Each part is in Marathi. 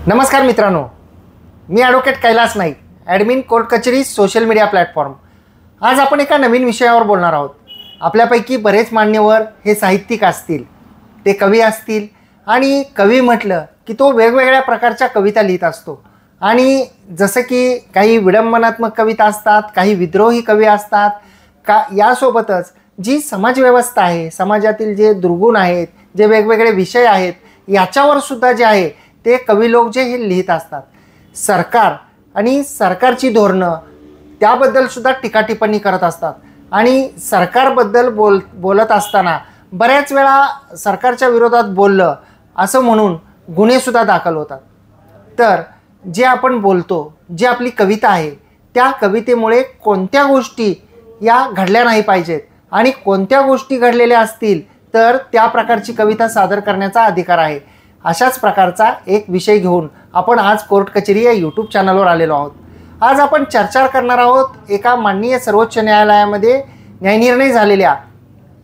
नमस्कार मित्रांनो, मी advocate Kailas Naik, admin court कचेरी सोशल मीडिया प्लॅटफॉर्म। आज आपण एका नवीन विषयावर बोलणार आहोत। आपल्यापैकी बरेच मान्यवर हे साहित्यिक असतील, ते कवी असतील आणि कवी म्हटलं की तो वेगवेगळ्या प्रकारच्या कविता लिहित असतो। आणि जसं की काही विडंबनात्मक कविता असतात, काही विद्रोही कवी असतात का, यासोबतच जी समाजव्यवस्था आहे, समाजातील जे दुर्गुण आहेत, जे वेगवेगळे विषय आहेत, याच्यावर सुद्धा जे आहे ते कवी लोक जे हे लिहित असतात। सरकार आणि सरकारची धोरणं त्याबद्दल सुद्धा टीका टिप्पणी करत असतात आणि सरकारबद्दल बोलत असताना बऱ्याच वेळा सरकारच्या विरोधात बोललं असं म्हणून गुन्हेसुद्धा दाखल होतात। तर जे आपण बोलतो, जी आपली कविता आहे, त्या कवितेमुळे कोणत्या गोष्टी या घडल्या नाही पाहिजेत आणि कोणत्या गोष्टी घडलेल्या असतील तर त्या प्रकारची कविता सादर करण्याचा अधिकार आहे। अशाच प्रकारचा एक विषय घेऊन आपण आज कोर्ट कचेरी या यूट्यूब चॅनलवर आलेलो आहोत। आज आपण चर्चा करणार आहोत एका माननीय सर्वोच्च न्यायालयामध्ये न्यायनिर्णय झालेल्या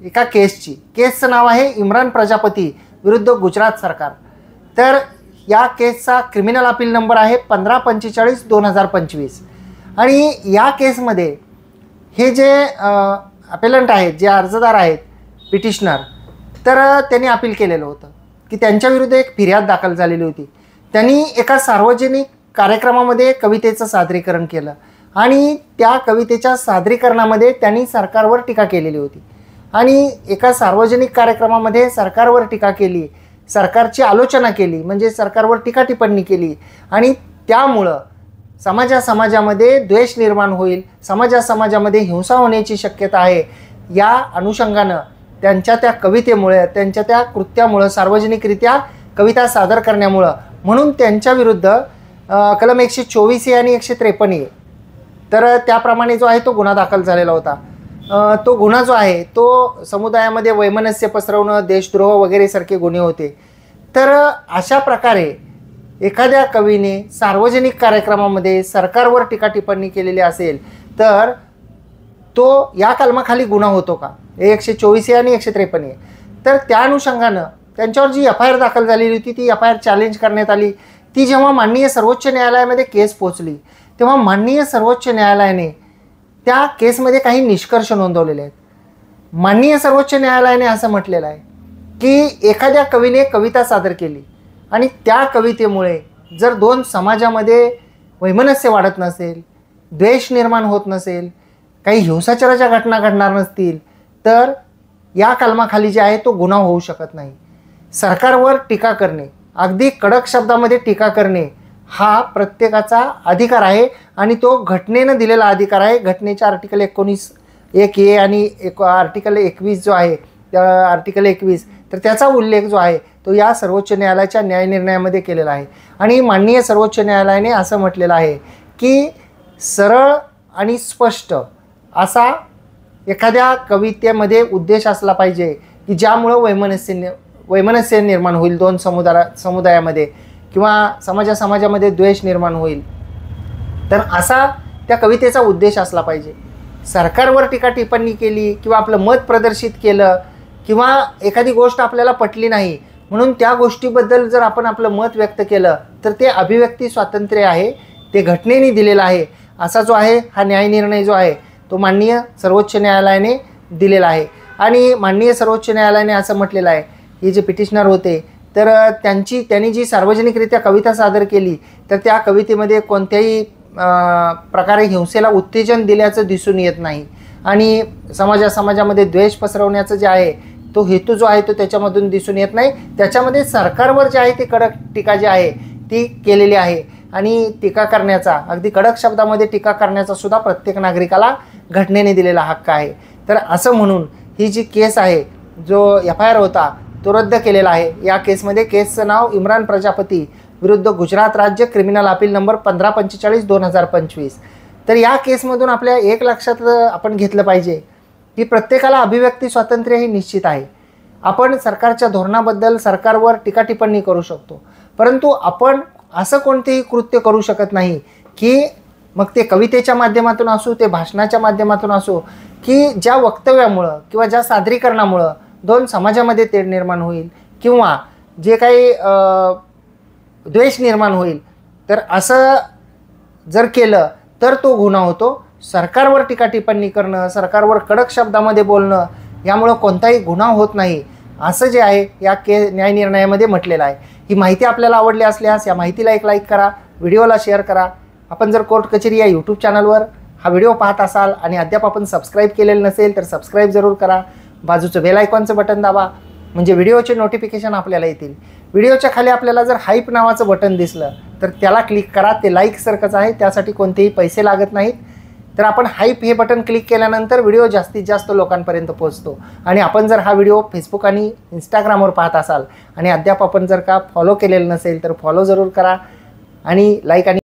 एका केसची। केसचं नाव आहे इम्रान प्रजापती विरुद्ध गुजरात सरकार। तर या केसचा क्रिमिनल अपील नंबर आहे 1545/2025 आणि या केसमध्ये हे जे अपेलंट आहेत, जे अर्जदार आहेत, पिटिशनर, तर त्यांनी अपील केलेलं होतं की त्यांच्याविरुद्ध एक फिर्याद दाखल झालेली होती। त्यांनी एका सार्वजनिक कार्यक्रमामध्ये कवितेचं सादरीकरण केलं आणि त्या कवितेच्या सादरीकरणामध्ये त्यांनी सरकारवर टीका केलेली होती आणि एका सार्वजनिक कार्यक्रमामध्ये सरकारवर टीका केली, सरकारची आलोचना केली, म्हणजे सरकारवर टीका टिप्पणी केली आणि त्यामुळं समाजामध्ये द्वेष निर्माण होईल, समाजामध्ये हिंसा होण्याची शक्यता आहे। या अनुषंगानं त्यांच्या त्या कवितेमुळे, त्यांच्या त्या कृत्यामुळं, सार्वजनिकरित्या कविता सादर करण्यामुळं, म्हणून त्यांच्या विरुद्ध कलम 124A आणि 153A तर त्याप्रमाणे जो आहे तो गुन्हा दाखल झालेला होता। तो गुन्हा जो आहे तो समुदायामध्ये वैमनस्य पसरवणं, देशद्रोह वगैरे सारखे गुन्हे होते। तर अशा प्रकारे एखाद्या कवीने सार्वजनिक कार्यक्रमामध्ये सरकारवर टीका टिप्पणी केलेली असेल तर तो या कलमाखाली गुन्हा होतो का? 124A आणि 153A। तर त्या अनुषंगानं त्यांच्यावर जी FIR दाखल झालेली होती ती FIR चॅलेंज करण्यात आली। ती जेव्हा माननीय सर्वोच्च न्यायालयामध्ये केस पोचली तेव्हा माननीय सर्वोच्च न्यायालयाने त्या केसमध्ये काही निष्कर्ष नोंदवलेले आहेत। माननीय सर्वोच्च न्यायालयाने असं म्हटलेलं आहे की एखाद्या कवीने कविता सादर केली आणि त्या कवितेमुळे जर दोन समाजामध्ये वैमनस्य वाढत नसेल, द्वेष निर्माण होत नसेल, काही हिंसाचाराच्या घटना घडणार नसतील तर या कलमाखाली जे आहे तो गुन्हा होऊ शकत नाही। सरकारवर टीका करणे, अगदी कडक शब्दामध्ये टीका करणे हा प्रत्येकाचा अधिकार आहे आणि तो घटनेनं दिलेला अधिकार आहे। घटनेच्या आर्टिकल 19(1)(a) आणि आर्टिकल 21 जो आहे, त्या आर्टिकल 21 तर त्याचा उल्लेख जो आहे तो या सर्वोच्च न्यायालयाच्या न्यायनिर्णयामध्ये केलेला आहे। आणि माननीय सर्वोच्च न्यायालयाने असं म्हटलेलं आहे की सरळ आणि स्पष्ट असा एखाद्या कवितेमध्ये उद्देश असला पाहिजे की ज्यामुळं वैमनस्य निर्माण होईल दोन समुदायामध्ये किंवा समाजामध्ये द्वेष निर्माण होईल, तर असा त्या कवितेचा उद्देश असला पाहिजे। सरकारवर टीका टिप्पणी केली किंवा आपलं मत प्रदर्शित केलं किंवा एखादी गोष्ट आपल्याला पटली नाही म्हणून त्या गोष्टीबद्दल जर आपण आपलं मत व्यक्त केलं तर ते अभिव्यक्ती स्वातंत्र्य आहे, ते घटनेने दिलेलं आहे। असा जो आहे हा न्यायनिर्णय जो आहे तो माननीय सर्वोच्च न्यायालयाने दिलेला आहे। आणि माननीय सर्वोच्च न्यायालयाने असं म्हटलेलं आहे की जे पिटिशनर होते तर त्यांनी जी सार्वजनिकरित्या कविता सादर केली तर त्या कवितेमध्ये कोणत्याही प्रकारे हिंसेला उत्तेजन दिल्याचं दिसून येत नाही आणि समाजामध्ये द्वेष पसरवण्याचं जे आहे तो हेतू जो आहे तो त्याच्यामधून दिसून येत नाही। त्याच्यामध्ये सरकारवर जे आहे ते कडक टीका जी आहे ती केलेली आहे आणि टीका करण्याचा, अगदी कडक शब्दामध्ये टीका करण्याचा सुद्धा प्रत्येक नागरिकाला घटनेने दिलेला हक्क आहे। तर असं म्हणून ही जी केस आहे, जो FIR होता तो रद्द केलेला आहे। या केसमध्ये केसचं नाव इम्रान प्रजापती विरुद्ध गुजरात राज्य क्रिमिनल अपील नंबर 1545/2025। तर या केसमधून आपल्या एक लक्षात आपण घेतलं पाहिजे की प्रत्येकाला अभिव्यक्ती स्वातंत्र्य हे निश्चित आहे। आपण सरकारच्या धोरणाबद्दल सरकारवर टीका टिप्पणी करू शकतो, परंतु आपण असं कोणतेही कृत्य करू शकत नाही की मग ते कवितेच्या माध्यमातून असो, ते भाषणाच्या माध्यमातून असो, की ज्या वक्तव्यामुळं किंवा ज्या सादरीकरणामुळं दोन समाजामध्ये तेढ निर्माण होईल किंवा जे काही द्वेष निर्माण होईल. तर असं जर केलं तर तो गुन्हा होतो. सरकारवर टीका टिप्पणी करणं, सरकारवर कडक शब्दामध्ये बोलणं, यामुळं कोणताही गुन्हा होत नाही असं जे आहे या न्याय निर्णयामध्ये म्हटलेलं आहे. ही माहिती आपल्याला आवडली असल्यास या माहितीला एक लाईक करा, व्हिडिओला शेअर करा. आपण जर कोर्ट कचेरी या यूट्यूब चॅनलवर हा व्हिडिओ पाहत असाल आणि अद्याप आपण सबस्क्राईब केलेलं नसेल तर सबस्क्राईब जरूर करा. बाजूचं बेल आयकॉनचं बटन दाबा, म्हणजे व्हिडिओचे नोटिफिकेशन आपल्याला येतील. व्हिडिओच्या खाली आपल्याला जर हाईप नावाचं बटन दिसलं तर त्याला क्लिक करा. ते लाईकसारखंच आहे, त्यासाठी कोणतेही पैसे लागत नाहीत. तर आपण हाईप हे बटन क्लिक केल्यानंतर व्हिडिओ जास्तीत जास्त लोकांपर्यंत पोहोचतो. आणि आपण जर हा व्हिडिओ फेसबुक आणि इंस्टाग्रामवर पाहत असाल आणि अद्याप आपण जर का फॉलो केलेलं नसेल तर फॉलो जरूर करा आणि लाईक आणि